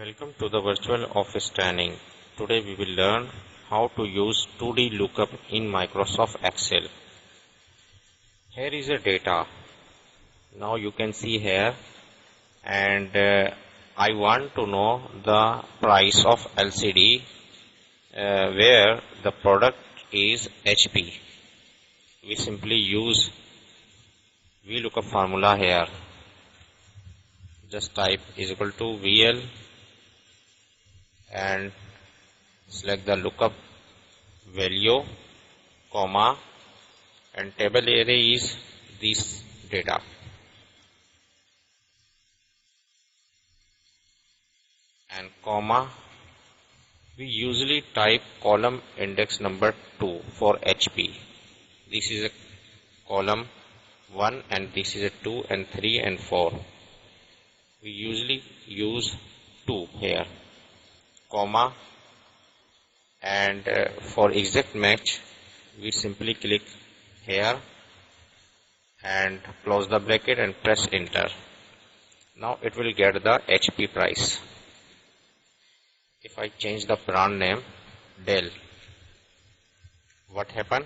Welcome to the virtual office training. Today we will learn how to use 2D lookup in Microsoft Excel. Here is the data. Now you can see here, and I want to know the price of LCD where the product is HP. We simply use VLOOKUP formula here. Just type is equal to VL and select the lookup value, comma, and table array is this data. And comma, we usually type column index number 2 for HP. This is a column 1 and this is a 2 and 3 and 4. We usually use 2 here, comma, and for exact match we simply click here and close the bracket and press enter. Now it will get the HP price. If I change the brand name Dell, what happen?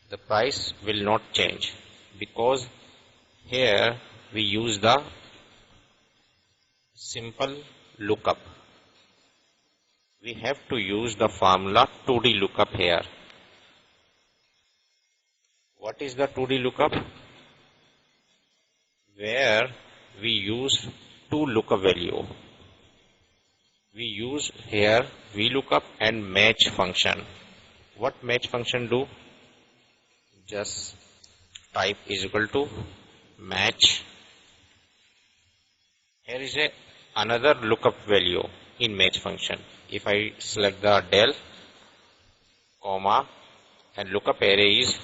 The price will not change because here we use the simple lookup. We have to use the formula 2D lookup here. What is the 2D lookup? Where we use two lookup value. We use here VLOOKUP and match function. What match function do? Just type is equal to match. Here is another lookup value in match function. If I select the Dell, comma, and lookup array is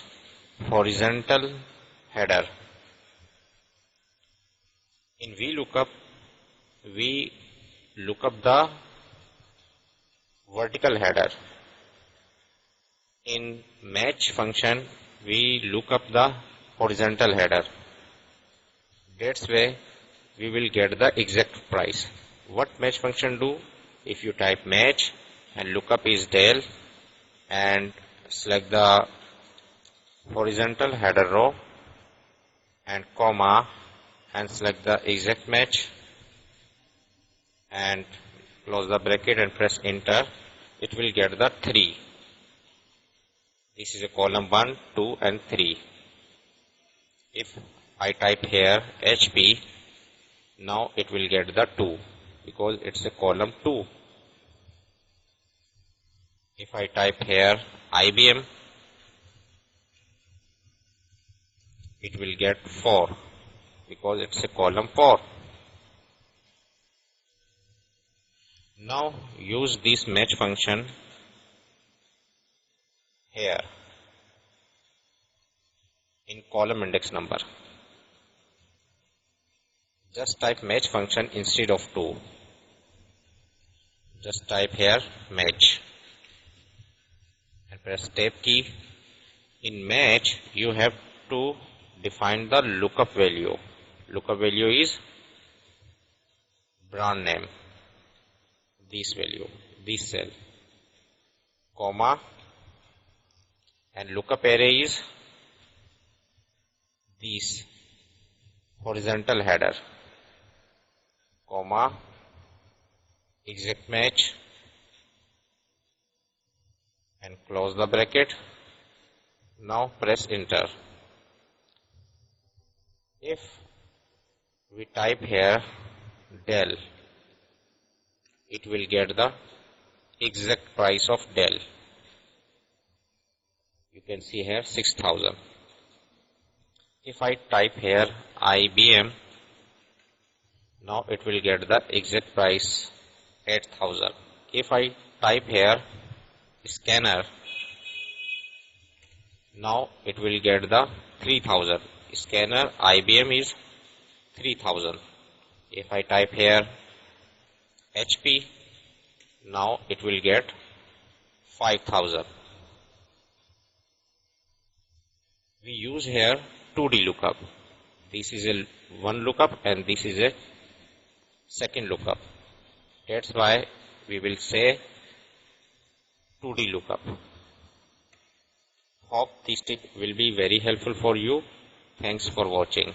horizontal header. In VLOOKUP, we look up the vertical header. In match function, we look up the horizontal header. That's why we will get the exact price. What match function do? If you type match and lookup is Dell and select the horizontal header row and comma and select the exact match and close the bracket and press enter, it will get the 3. This is a column 1, 2 and 3. If I type here HP, now it will get the 2 because it's a column 2. If I type here IBM, it will get 4 because it's a column 4. Now use this match function here in column index number. Just type match function instead of 2. Just type here match and press tab key. In match you have to define the lookup value. Lookup value is brand name, this value, this cell, comma, and lookup array is this horizontal header, comma, exact match, and close the bracket. Now press enter. If we type here Dell, it will get the exact price of Dell. You can see here 6,000. If I type here IBM, now it will get the exact price 8,000. If I type here scanner, now it will get the 3,000. Scanner IBM is 3,000. If I type here HP, now it will get 5,000. We use here 2D lookup. This is a one lookup and this is a second lookup. That's why we will say 2D lookup. Hope this tip will be very helpful for you. Thanks for watching.